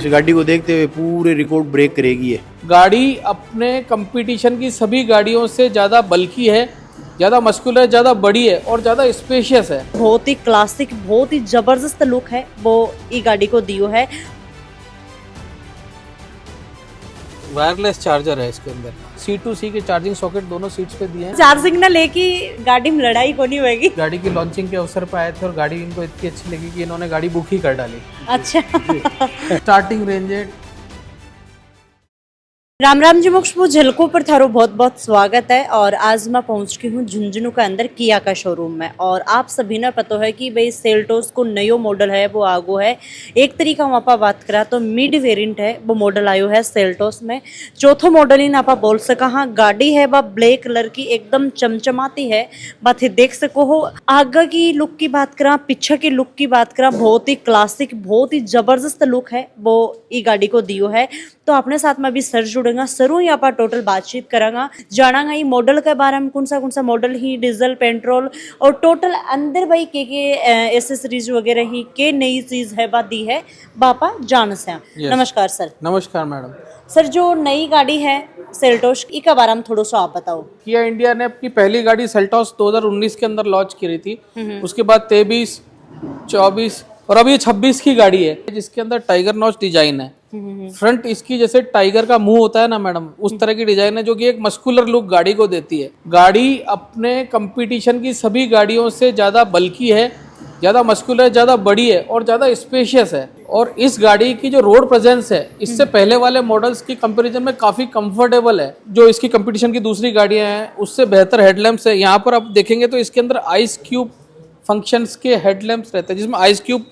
इस गाड़ी को देखते हुए पूरे रिकॉर्ड ब्रेक करेगी ये गाड़ी अपने कंपटीशन की सभी गाड़ियों से ज़्यादा बल्की है, ज़्यादा मस्कुलर, ज़्यादा बड़ी है और ज़्यादा स्पेशियस है। बहुत ही क्लासिक, बहुत ही जबरदस्त लुक है वो ई गाड़ी को दियो है। वायरलेस चार्जर है इसके अंदर, C2C के चार्जिंग सॉकेट दोनों सीट्स पे दिए हैं। चार्जिंग ना लेके गाड़ी में लड़ाई को नहीं होगी। गाड़ी की लॉन्चिंग के अवसर पर आए थे और गाड़ी इनको इतनी अच्छी लगी कि इन्होंने गाड़ी बुक ही कर डाली। अच्छा। स्टार्टिंग रेंज है। राम राम जी मोक्षपू झलकों पर थारो बहुत बहुत स्वागत है। और आज मैं पहुंच चुकी हूँ झुंझुनू के अंदर किया का शोरूम में। और आप सभी ने पता है कि भाई सेल्टोस को नयो मॉडल है वो आगो है। एक तरीका वहाँ पर बात करा तो मिड वेरिएंट है वो मॉडल आयो है सेल्टोस में। चौथो मॉडल ही ना आप बोल सका। हाँ, गाड़ी है वह ब्लैक कलर की एकदम चमचमाती है। बात देख सको हो। आगे की लुक की बात करा, पीछे की लुक की बात करा, बहुत ही क्लासिक, बहुत ही जबरदस्त लुक है वो ई गाड़ी को दियो है। तो अपने साथ में भी सर जुड़ेगा, सरू यहाँ पर टोटल बातचीत करांगा, जानांगा ये मॉडल के बारे में, कौन सा मॉडल ही, डीजल, पेट्रोल और टोटल अंदर भाई के एसेसरीज वगैरह ही के नई चीज है बात दी है बापा जान से। नमस्कार सर। नमस्कार मैडम। सर, जो नई गाड़ी है सेल्टोस इसके बारे में थोड़ा सा आप बताओ। किया इंडिया ने अपनी पहली गाड़ी सेल्टोस 2019 के अंदर लॉन्च की थी। उसके बाद 23, 24 और अब ये 26 की गाड़ी है, जिसके अंदर टाइगर नॉच डिजाइन है। फ्रंट इसकी जैसे टाइगर का मुंह होता है ना मैडम, उस तरह की डिजाइन है, जो कि एक मस्कुलर लुक गाड़ी को देती है। गाड़ी अपने कंपटीशन की सभी गाड़ियों से ज्यादा बल्की है, ज्यादा मस्कुलर, ज्यादा बड़ी है और ज्यादा स्पेशियस है। और इस गाड़ी की जो रोड प्रेजेंस है इससे पहले वाले मॉडल्स की कंपैरिजन में काफी कंफर्टेबल है। जो इसकी कंपटीशन की दूसरी गाड़ियां हैं उससे बेहतर हेडलैम्प्स है। यहाँ पर आप देखेंगे तो इसके अंदर आइस क्यूब फंक्शंस के हेडलैम्प्स रहते हैं, जिसमें ice cube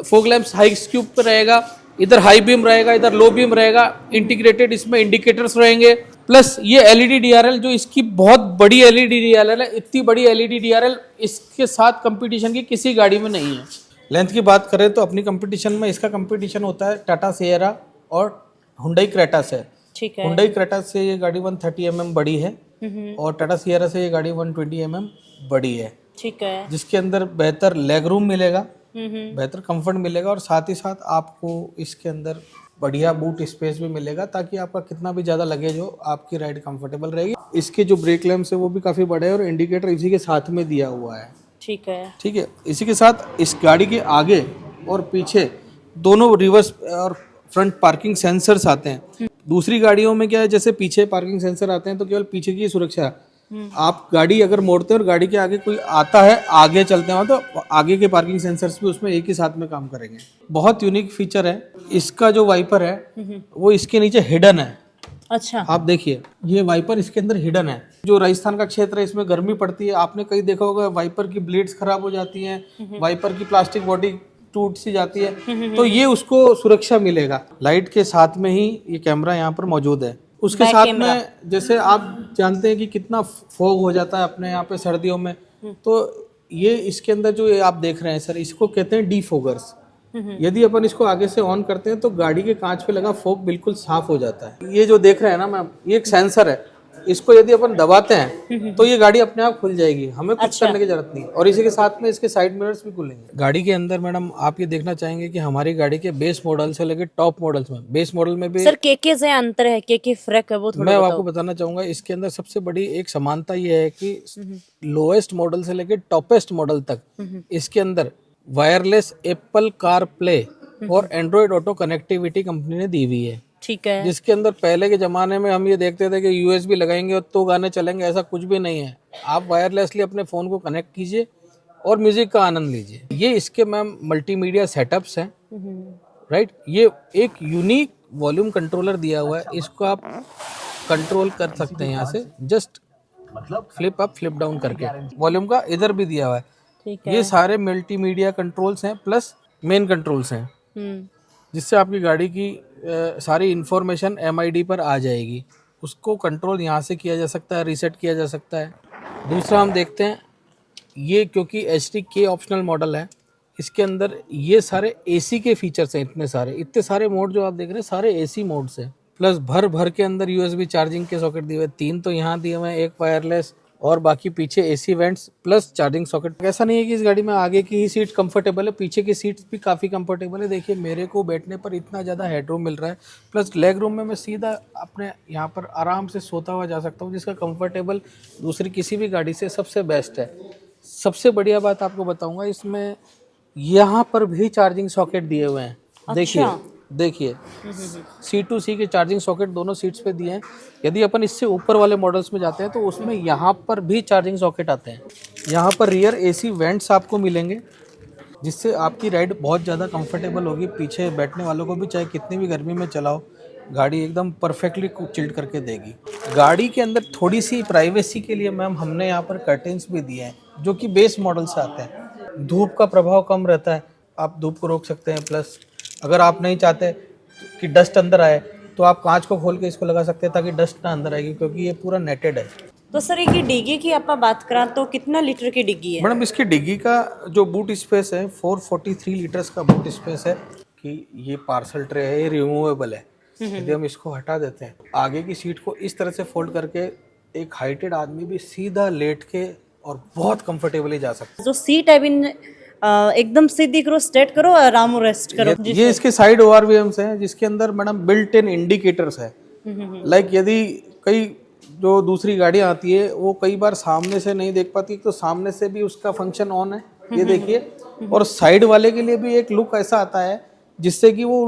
fog lamps high cube पर रहेगा, इधर हाई बीम रहेगा, इधर लो बीम रहेगा, इंटीग्रेटेड इसमें इंडिकेटर्स रहेंगे। प्लस ये एलईडी डीआरएल, जो इसकी बहुत बड़ी एलईडी डीआरएल है, इतनी बड़ी एलईडी डीआरएल इसके साथ कंपटीशन की किसी गाड़ी में नहीं है। लेंथ की बात करें तो अपनी कंपटीशन में इसका कंपटीशन होता है टाटा सिएरा और हुंडई क्रेटा से। ठीक है। हुंडई क्रेटा से ये गाड़ी 130 mm बड़ी है और टाटा सिएरा से ये गाड़ी 120 mm बड़ी है। ठीक है। जिसके अंदर बेहतर लेग रूम मिलेगा, बेहतर कंफर्ट मिलेगा और साथ ही साथ आपको इसके अंदर बढ़िया बूट स्पेस भी मिलेगा, ताकि आपका कितना भी ज़्यादा लगेज हो आपकी राइड कंफर्टेबल रहेगी। इसके जो ब्रेक लैम्प्स है वो भी काफ़ी बड़े हैं और इंडिकेटर इसी के साथ में दिया हुआ है। ठीक है। ठीक है। इसी के साथ इस गाड़ी के आगे और पीछे दोनों रिवर्स और फ्रंट पार्किंग सेंसर्स आते हैं। दूसरी गाड़ियों में क्या है, जैसे पीछे पार्किंग सेंसर आते हैं तो केवल पीछे की सुरक्षा। आप गाड़ी अगर मोड़ते हैं और गाड़ी के आगे कोई आता है, आगे चलते हैं तो आगे के पार्किंग सेंसर्स भी उसमें एक ही साथ में काम करेंगे। बहुत यूनिक फीचर है। इसका जो वाइपर है वो इसके नीचे हिडन है। अच्छा। आप देखिए, ये वाइपर इसके अंदर हिडन है। जो राजस्थान का क्षेत्र है इसमें गर्मी पड़ती है, आपने कहीं देखा होगा वाइपर की ब्लेड्स खराब हो जाती हैं, वाइपर की प्लास्टिक बॉडी टूट सी जाती है, तो ये उसको सुरक्षा मिलेगा। लाइट के साथ में ही ये कैमरा यहाँ पर मौजूद है। उसके साथ में जैसे आप जानते हैं कि कितना फॉग हो जाता है अपने यहाँ पे सर्दियों में, तो ये इसके अंदर जो ये आप देख रहे हैं सर, इसको कहते हैं डीफोगर्स। यदि अपन इसको आगे से ऑन करते हैं तो गाड़ी के कांच पे लगा फॉग बिल्कुल साफ हो जाता है। ये जो देख रहे हैं ना मैम, ये एक सेंसर है। इसको यदि अपन दबाते हैं तो ये गाड़ी अपने आप खुल जाएगी, हमें कुछ करने की जरूरत नहीं। और इसी के साथ में इसके साइड मिरर्स भी खुलेंगे। गाड़ी के अंदर मैडम आप ये देखना चाहेंगे कि हमारी गाड़ी के बेस मॉडल से लेकर टॉप मॉडल्स में, बेस मॉडल में भी सर के से अंतर है, के फर्क है वो थोड़ा मैं आपको बताना चाहूंगा। इसके अंदर सबसे बड़ी एक समानता ये है कि लोएस्ट मॉडल से लेकर टॉपेस्ट मॉडल तक इसके अंदर वायरलेस एप्पल कार प्ले और एंड्रॉयड ऑटो कनेक्टिविटी कंपनी ने दी हुई है। ठीक है। जिसके अंदर पहले के जमाने में हम ये देखते थे कि यूएसबी लगाएंगे और तो गाने चलेंगे, ऐसा कुछ भी नहीं है। आप वायरलेसली अपने फ़ोन को कनेक्ट कीजिए और म्यूजिक का आनंद लीजिए। ये इसके मैम मल्टीमीडिया सेटअप्स हैं, राइट। ये एक यूनिक वॉल्यूम कंट्रोलर दिया हुआ है, इसको आप कंट्रोल कर सकते हैं यहाँ से, just flip up flip down करके। वॉल्यूम का इधर भी दिया हुआ है। ये सारे मल्टीमीडिया कंट्रोल्स हैं प्लस मेन कंट्रोल्स हैं, जिससे आपकी गाड़ी की सारी इंफॉर्मेशन MID पर आ जाएगी। उसको कंट्रोल यहाँ से किया जा सकता है, रीसेट किया जा सकता है। दूसरा हम देखते हैं, ये क्योंकि HDK ऑप्शनल मॉडल है, इसके अंदर ये सारे AC के फीचर्स हैं। इतने सारे मोड जो आप देख रहे हैं सारे AC मोड्स हैं। प्लस भर के अंदर USB चार्जिंग के सॉकेट दिए हुए, 3 तो यहाँ दिए हुए हैं, एक वायरलेस और बाकी पीछे AC vents plus charging socket. ऐसा नहीं है कि इस गाड़ी में आगे की ही सीट कंफर्टेबल है, पीछे की सीट्स भी काफ़ी कंफर्टेबल है। देखिए मेरे को बैठने पर इतना ज़्यादा हेडरूम मिल रहा है, प्लस लेग रूम में मैं सीधा अपने यहाँ पर आराम से सोता हुआ जा सकता हूँ, जिसका कंफर्टेबल दूसरी किसी भी गाड़ी से सबसे बेस्ट है। सबसे बढ़िया बात आपको बताऊँगा, इसमें यहाँ पर भी चार्जिंग सॉकेट दिए हुए हैं। देखिए C2C के चार्जिंग सॉकेट दोनों सीट्स पे दिए हैं। यदि अपन इससे ऊपर वाले मॉडल्स में जाते हैं तो उसमें यहाँ पर भी चार्जिंग सॉकेट आते हैं। यहाँ पर रियर एसी वेंट्स आपको मिलेंगे, जिससे आपकी राइड बहुत ज़्यादा कंफर्टेबल होगी। पीछे बैठने वालों को भी चाहे कितनी भी गर्मी में चलाओ, गाड़ी एकदम परफेक्टली चिल्ड करके देगी। गाड़ी के अंदर थोड़ी सी प्राइवेसी के लिए मैम हमने यहाँ पर कर्टेन्स भी दिए हैं, जो कि बेस मॉडल से आते हैं। धूप का प्रभाव कम रहता है, आप धूप को रोक सकते हैं। प्लस अगर आप नहीं चाहते कि डस्ट अंदर आए तो आप कांच को खोल के इसको लगा सकते हैं ताकि डस्ट ना अंदर आएगी, क्योंकि ये पूरा नेटेड है। तो सर एक डिग्गी की आप बात करें तो कितना लीटर की डिग्गी है? मैडम इसकी डिग्गी का जो बूट स्पेस है 443 लीटर्स का बूट स्पेस है। कि ये पार्सल ट्रे है, ये रिमूवेबल है। यदि हम इसको हटा देते हैं, आगे की सीट को इस तरह से फोल्ड करके एक हाइटेड आदमी भी सीधा लेट के और बहुत कंफर्टेबली जा सकता है। जो सीट है बिन एकदम सीधी करो, स्ट्रेट करो, आराम रेस्ट करो। ये इसके साइड ORVMs हैं, जिसके अंदर मैडम बिल्ट इन इंडिकेटर्स है। लाइक यदि कई जो दूसरी गाड़ियाँ आती है वो कई बार सामने से नहीं देख पाती, तो सामने से भी उसका फंक्शन ऑन है, ये देखिए। और साइड वाले के लिए भी एक लुक ऐसा आता है जिससे कि वो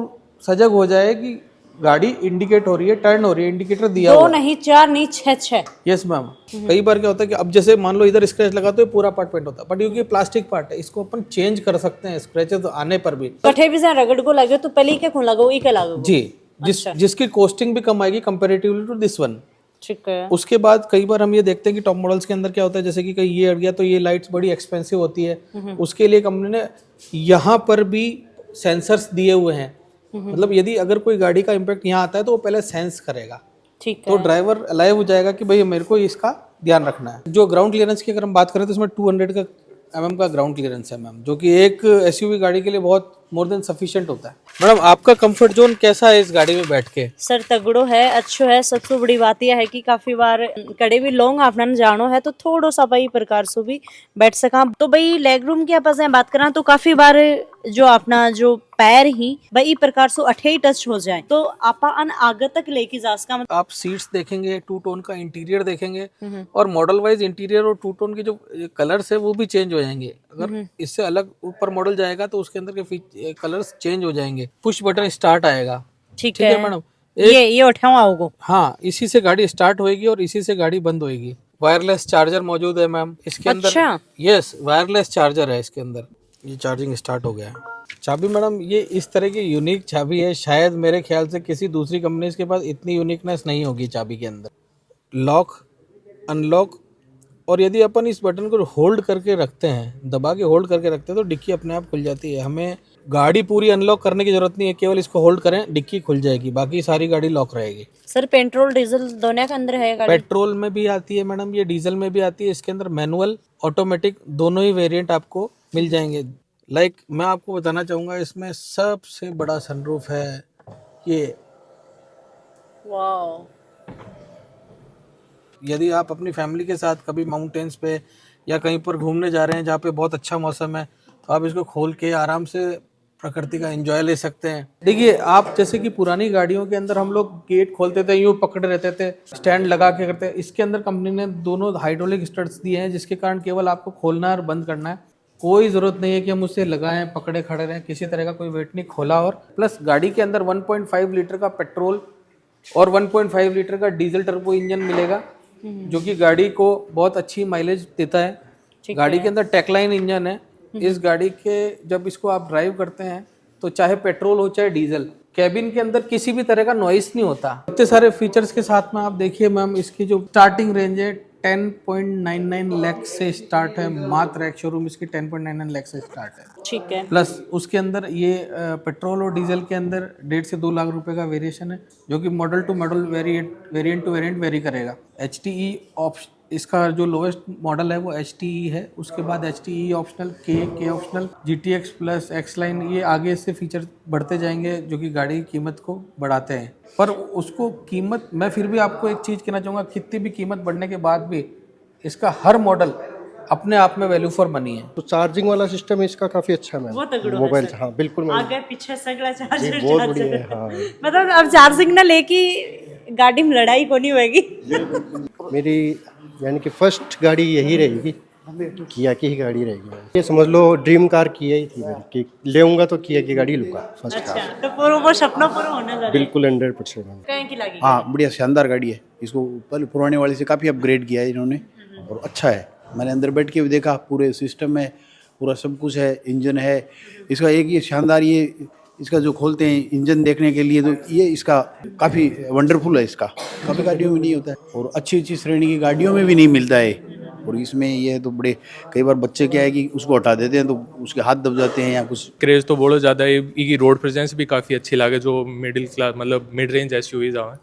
सजग हो जाए कि गाड़ी इंडिकेट हो रही है, टर्न हो रही है, इंडिकेटर दिया दो हुआ। नहीं, चार नहीं, छह। Yes ma'am. कई बार क्या होता है कि अब जैसे मान लो इधर स्क्रैच लगा तो ये पूरा पार्ट पेंट होता है, बट क्योंकि प्लास्टिक पार्ट है इसको अपन चेंज कर सकते हैं स्क्रैचेस आने पर भी। कठे भी से रगड़ को लगे तो पहले क्या खून लगाओ, ई के लगाओ जी, जिसकी कॉस्टिंग भी कम आएगी कंपैरेटिवली टू दिस वन। ठीक है। उसके बाद कई बार हम ये देखते हैं कि टॉप मॉडल्स के अंदर क्या होता है, जैसे कि कहीं ये अड़ गया तो ये लाइट्स बड़ी एक्सपेंसिव होती है। उसके लिए कंपनी ने यहाँ पर भी सेंसर्स दिए हुए हैं। मतलब यदि अगर कोई गाड़ी का इम्पैक्ट यहाँ आता है तो वो पहले सेंस करेगा, ठीक तो ड्राइवर अलाइव हो जाएगा कि भाई मेरे को इसका ध्यान रखना है। जो ग्राउंड क्लियरेंस की अगर हम बात करें तो इसमें 200 का mm का ग्राउंड क्लियरेंस है मैम, जो कि एक SUV गाड़ी के लिए बहुत मोर देन सफिशिएंट होता है। मैडम आपका कंफर्ट जोन कैसा है इस गाड़ी में बैठ के? सर तगड़ो है, अच्छो है। सबसे बड़ी बात यह है कि काफी बार कड़े भी लॉन्ग आपने जानो है तो थोड़ा सा भाई प्रकार से भी बैठ सका। तो भाई लेग रूम की आप बात करें तो काफी बार जो अपना जो पैर ही भाई प्रकार से अठे ही टच हो जाए तो आप अन आगे तक लेके जा सका। आप सीट्स देखेंगे, टू टोन का इंटीरियर देखेंगे, और मॉडल वाइज इंटीरियर और टू टोन के जो कलर्स है वो भी चेंज हो जाएंगे। अगर इससे अलग ऊपर मॉडल जाएगा तो उसके अंदर के कलर्स चेंज हो जाएंगे। पुश बटन स्टार्ट आएगा। ठीक है मैडम, ये उठाओ आओगे। हाँ, इसी से गाड़ी स्टार्ट होएगी और इसी से गाड़ी बंद होएगी। वायरलेस चार्जर मौजूद है मैम इसके अंदर। अच्छा। यस, वायरलेस चार्जर है इसके अंदर। ये चार्जिंग स्टार्ट हो गया। चाबी मैडम ये इस तरह की यूनिक चाबी है, शायद मेरे ख्याल से किसी दूसरी कंपनी के पास इतनी यूनिकनेस नहीं होगी चाबी के अंदर। लॉक, अनलॉक, और यदि अपन इस बटन को होल्ड करके रखते हैं, दबा के होल्ड करके रखते हैं तो डिक्की अपने आप खुल जाती है। हमें गाड़ी पूरी अनलॉक करने की जरूरत नहीं है, केवल इसको होल्ड करें डिक्की खुल जाएगी, बाकी सारी गाड़ी लॉक रहेगी। सर पेट्रोल डीजल दोनों के अंदर है गाड़ी? पेट्रोल में भी आती है मैडम, ये डीजल में भी आती है। इसके अंदर मैनुअल, ऑटोमेटिक दोनों ही वेरिएंट आपको मिल जाएंगे। लाइक मैं आपको बताना चाहूँगा इसमें सबसे बड़ा सनरूफ है ये। वाओ। यदि आप अपनी फैमिली के साथ कभी माउंटेन्स पे या कहीं पर घूमने जा रहे हैं जहाँ पे बहुत अच्छा मौसम है, तो आप इसको खोल के आराम से प्रकृति का एंजॉय ले सकते हैं। देखिए आप जैसे कि पुरानी गाड़ियों के अंदर हम लोग गेट खोलते थे, यूँ पकड़े रहते थे, स्टैंड लगा के करते। इसके अंदर कंपनी ने दोनों हाइड्रोलिक स्टड्स दिए हैं, जिसके कारण केवल आपको खोलना और बंद करना है। कोई ज़रूरत नहीं है कि हम उससे लगाएं, पकड़े खड़े रहें, किसी तरह का कोई वेट नहीं खोला। और प्लस गाड़ी के अंदर 1.5 लीटर का पेट्रोल और 1.5 लीटर का डीजल टर्बो इंजन मिलेगा, जो कि गाड़ी को बहुत अच्छी माइलेज देता है। गाड़ी के अंदर टेकलाइन इंजन है। इस गाड़ी के जब इसको आप ड्राइव करते हैं तो चाहे पेट्रोल हो चाहे डीजल, कैबिन के अंदर किसी भी तरह का नॉइस नहीं होता। इतने सारे फीचर्स के साथ में आप देखिए मैम, इसकी जो स्टार्टिंग रेंज है 10.99 लाख से स्टार्ट है। मात्र एक शोरूम इसकी 10.99 लाख से स्टार्ट है। ठीक है। प्लस उसके अंदर ये पेट्रोल और डीजल के अंदर 1.5 से 2 लाख रुपए का वेरिएशन है, जो कि model to model variant to variant vary करेगा। HTE ऑप्शन, इसका जो लोवेस्ट मॉडल है वो HTE है। उसके बाद HTE ऑप्शनल, के optional, GTX plus, X line, ये आगे से फीचर बढ़ते जाएंगे जो कि गाड़ी की कीमत को बढ़ाते हैं। पर उसको कीमत, मैं फिर भी आपको एक चीज़ कहना चाहूँगा, कितनी भी कीमत बढ़ने के बाद भी इसका हर मॉडल अपने आप में वैल्यू फॉर मनी है। तो चार्जिंग वाला सिस्टम इसका काफी अच्छा है मैम। वो तगड़ो है मोबाइल सर। हाँ बिल्कुल मैम। आगे पीछे सगला जी, चार्जर बहुत बढ़िया है हाँ। मतलब अब चार्जिंग ना लेके गाड़ी में लड़ाई को नहीं होगी। मेरी यानी कि फर्स्ट गाड़ी यही रहेगी, किया की ही गाड़ी रहेगी मैम। ये समझ लो ड्रीम कार किया ही थी मेरी कि लेऊंगा तो किया की गाड़ी लूंगा फर्स्ट अच्छा कार। तो पूरा वो सपना पूरा होने जा रहा है। बिल्कुल 100% मैम। कहीं की लगी हाँ बढ़िया शानदार गाड़ी है। इसको पहले पुराने वाले से काफ़ी अपग्रेड किया है इन्होंने और अच्छा है। मैंने अंदर बैठ के भी देखा, पूरे सिस्टम है, पूरा सब कुछ है, इंजन है इसका। एक ये शानदार, ये इसका जो खोलते हैं इंजन देखने के लिए, तो ये इसका काफ़ी वंडरफुल है। इसका काफ़ी गाड़ियों में नहीं होता है और अच्छी अच्छी श्रेणी की गाड़ियों में भी नहीं मिलता है। और इसमें ये तो बड़े, कई बार बच्चे क्या है कि उसको हटा देते हैं तो उसके हाथ दब जाते हैं या कुछ। क्रेज़ तो बहुत ज़्यादा है। इसकी रोड प्रेजेंस भी काफ़ी अच्छी लगे, जो मिडिल क्लास मतलब मिड रेंज एसयूवीज आवे,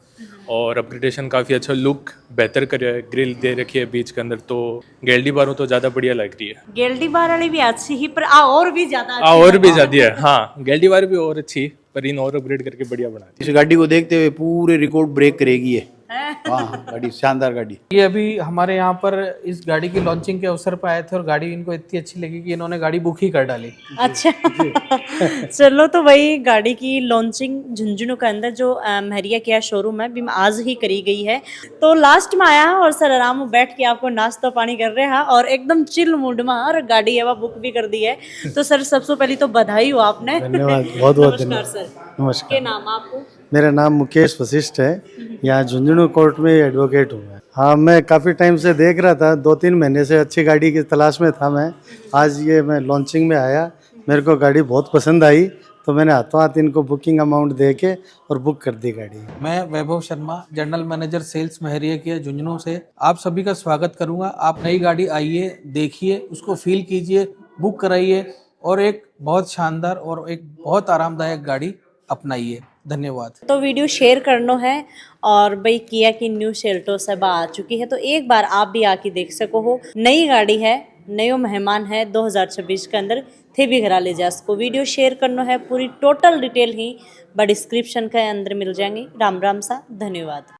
और अपग्रेडेशन काफ़ी अच्छा, लुक बेहतर करे, ग्रिल दे रखी है बीच के अंदर, तो गेल्डी बारों तो ज़्यादा बढ़िया लग रही है। गेल्डी बार वाली भी अच्छी ही, पर और भी ज्यादा और भी ज़्यादा है हाँ, गेल्डी बार भी और अच्छी, पर इन और अपग्रेड करके बढ़िया बना दी। इस गाड़ी को देखते हुए पूरे रिकॉर्ड ब्रेक करेगी ये। हाँ गाड़ी शानदार गाड़ी। ये अभी हमारे यहाँ पर इस गाड़ी की लॉन्चिंग के अवसर पर आए थे और गाड़ी इनको इतनी अच्छी लगी कि इन्होंने गाड़ी बुक ही कर डाली। अच्छा चलो तो वही गाड़ी की लॉन्चिंग झुंझुनू के अंदर जो महरिया किया शोरूम है भी आज ही करी गई है। तो लास्ट में आया है और सर आराम में बैठ के आपको नाश्ता पानी कर रहे हैं और एकदम चिल मूड में, और गाड़ी है वह बुक भी कर दी है। तो सर सबसे पहले तो बधाई हो आपने। धन्यवाद, बहुत बहुत नमस्कार धन्यवाद। सर। नमस्कार। क्या नाम आपको? मेरा नाम मुकेश वशिष्ठ है, यहाँ झुंझुनू कोर्ट में एडवोकेट हूँ मैं। हाँ मैं काफ़ी टाइम से देख रहा था, 2-3 महीने से अच्छी गाड़ी की तलाश में था मैं। आज ये मैं लॉन्चिंग में आया, मेरे को गाड़ी बहुत पसंद आई, तो मैंने हाथों हाथ इनको बुकिंग अमाउंट दे के और बुक कर दी गाड़ी। मैं Vaibhav Sharma, general manager sales Mahariya Kia Jhunjhunu से आप सभी का स्वागत करूंगा। आप नई गाड़ी आइए, देखिए, उसको फील कीजिए, बुक कराइए और एक बहुत शानदार और एक बहुत आरामदायक गाड़ी अपनाइए। धन्यवाद। तो वीडियो शेयर करना है और भाई किया की न्यू सेल्टोस अब आ चुकी है, तो एक बार आप भी आके देख सको हो। नई गाड़ी है, नयो मेहमान है 2026 के अंदर थे भी घरा ले जा सको। वीडियो शेयर करना है, पूरी टोटल डिटेल ही डिस्क्रिप्शन के अंदर मिल जाएंगी। राम राम सा, धन्यवाद।